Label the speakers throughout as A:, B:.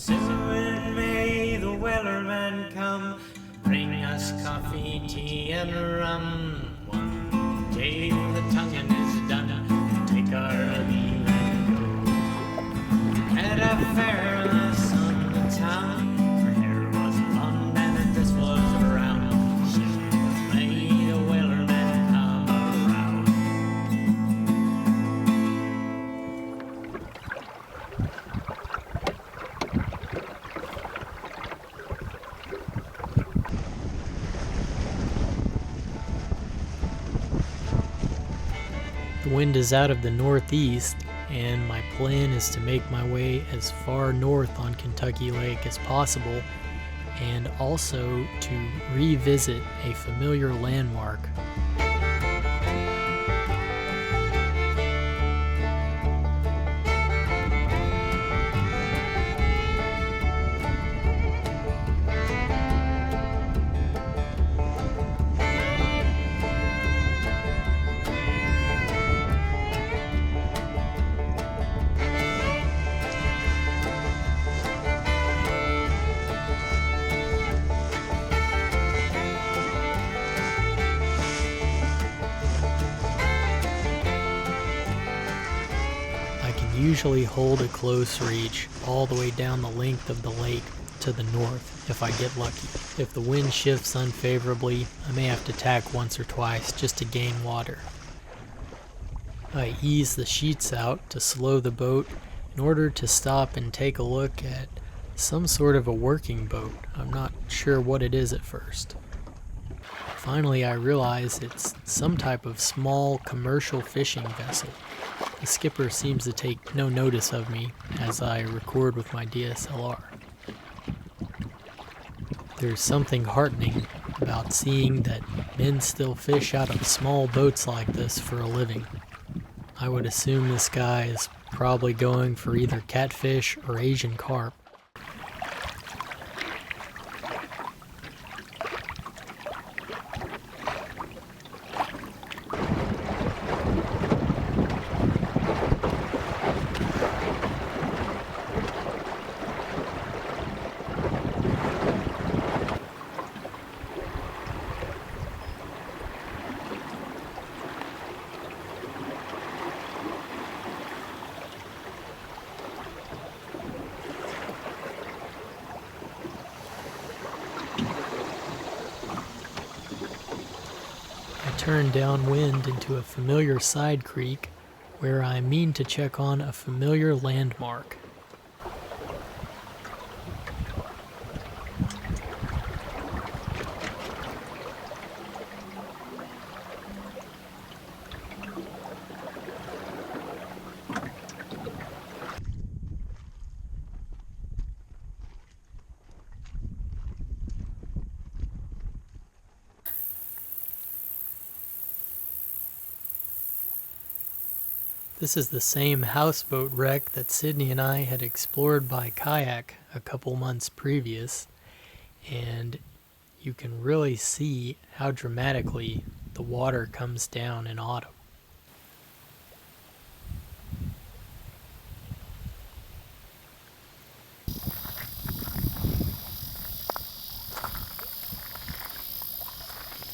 A: Soon may the wellerman come, bring us coffee, tea, and rum. One day the tonguing is done, take our leave and go. At a fair in the sun town, her hair was blonde and this was brown. Soon may the wellerman come around.
B: The wind is out of the northeast, and my plan is to make my way as far north on Kentucky Lake as possible, and also to revisit a familiar landmark. Usually hold a close reach all the way down the length of the lake to the north if I get lucky. If the wind shifts unfavorably, I may have to tack once or twice just to gain water. I ease the sheets out to slow the boat in order to stop and take a look at some sort of a working boat. I'm not sure what it is at first. Finally, I realize it's some type of small commercial fishing vessel. The skipper seems to take no notice of me as I record with my DSLR. There's something heartening about seeing that men still fish out of small boats like this for a living. I would assume this guy is probably going for either catfish or Asian carp. Turn downwind into a familiar side creek where I mean to check on a familiar landmark. This is the same houseboat wreck that Sydney and I had explored by kayak a couple months previous, and you can really see how dramatically the water comes down in autumn.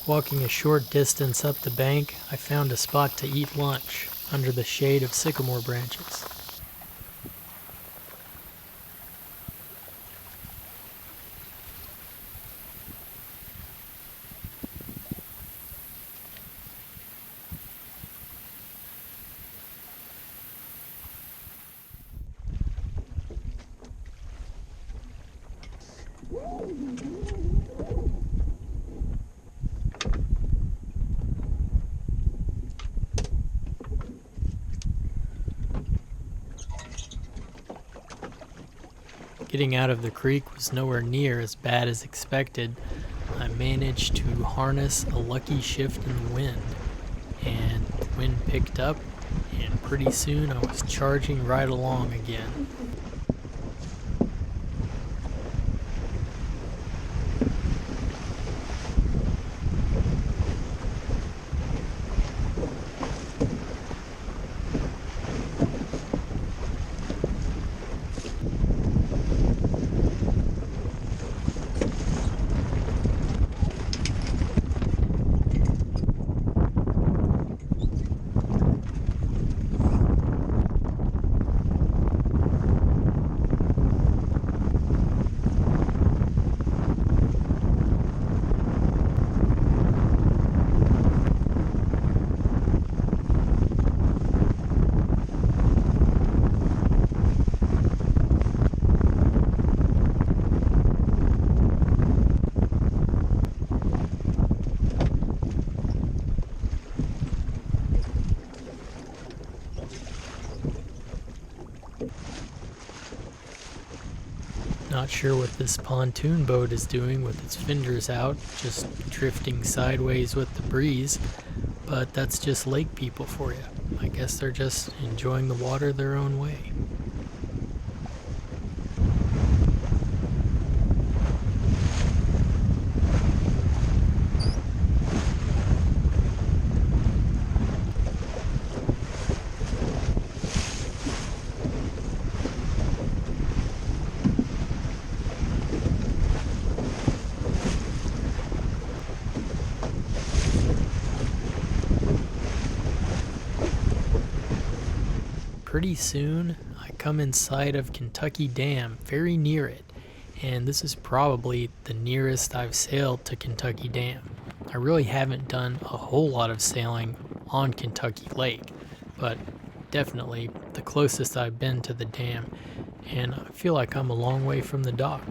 B: Walking a short distance up the bank, I found a spot to eat lunch under the shade of sycamore branches. Getting out of the creek was nowhere near as bad as expected. I managed to harness a lucky shift in the wind, and the wind picked up, and pretty soon I was charging right along again. Not sure what this pontoon boat is doing with its fenders out, just drifting sideways with the breeze, but that's just lake people for you. I guess they're just enjoying the water their own way. Pretty soon, I come in sight of Kentucky Dam, very near it, and this is probably the nearest I've sailed to Kentucky Dam. I really haven't done a whole lot of sailing on Kentucky Lake, but definitely the closest I've been to the dam, and I feel like I'm a long way from the dock.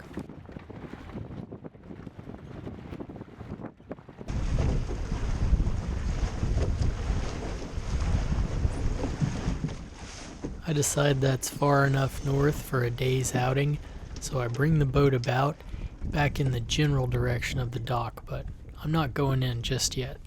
B: I decide that's far enough north for a day's outing, so I bring the boat about back in the general direction of the dock, but I'm not going in just yet.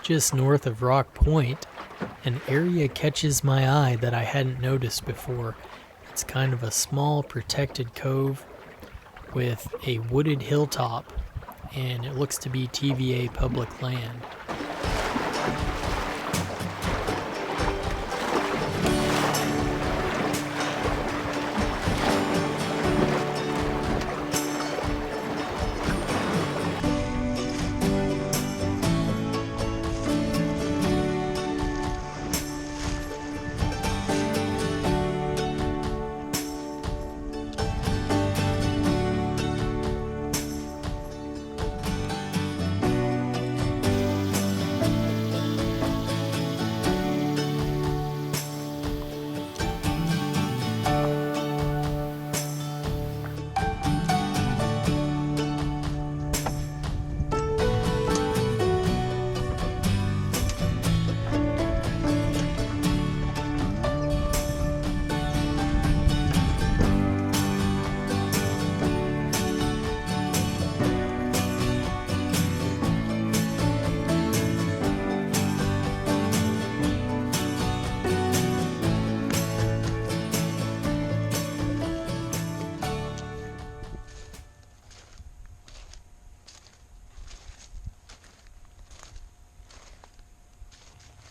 B: Just north of Rock Point, an area catches my eye that I hadn't noticed before. It's kind of a small protected cove with a wooded hilltop, and it looks to be TVA public land.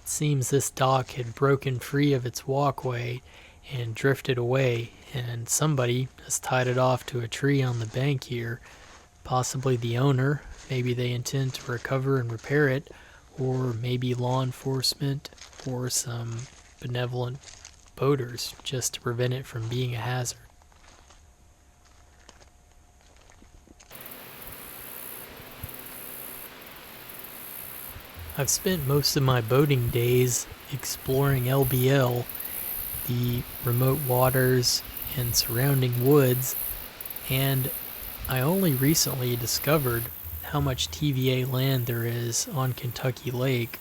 B: Seems this dock had broken free of its walkway and drifted away, and somebody has tied it off to a tree on the bank here. Possibly the owner. Maybe they intend to recover and repair it, or maybe law enforcement or some benevolent boaters just to prevent it from being a hazard. I've spent most of my boating days exploring LBL, the remote waters and surrounding woods, and I only recently discovered how much TVA land there is on Kentucky Lake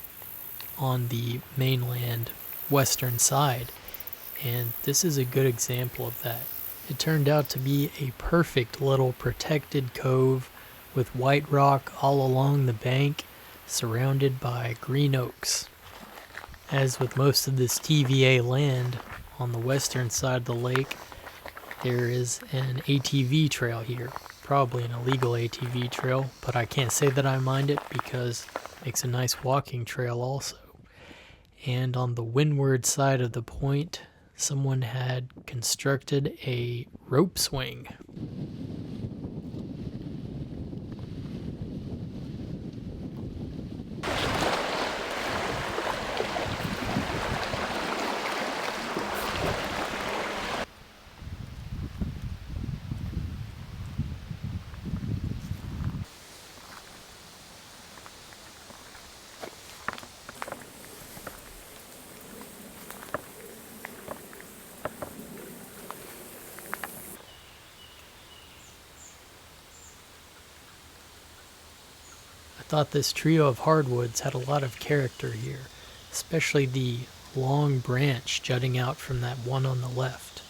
B: on the mainland western side, and this is a good example of that. It turned out to be a perfect little protected cove with white rock all along the bank, surrounded by green oaks. As with most of this TVA land, on the western side of the lake, there is an ATV trail here, probably an illegal ATV trail, but I can't say that I mind it because it makes a nice walking trail also. And on the windward side of the point, someone had constructed a rope swing. I thought this trio of hardwoods had a lot of character here, especially the long branch jutting out from that one on the left.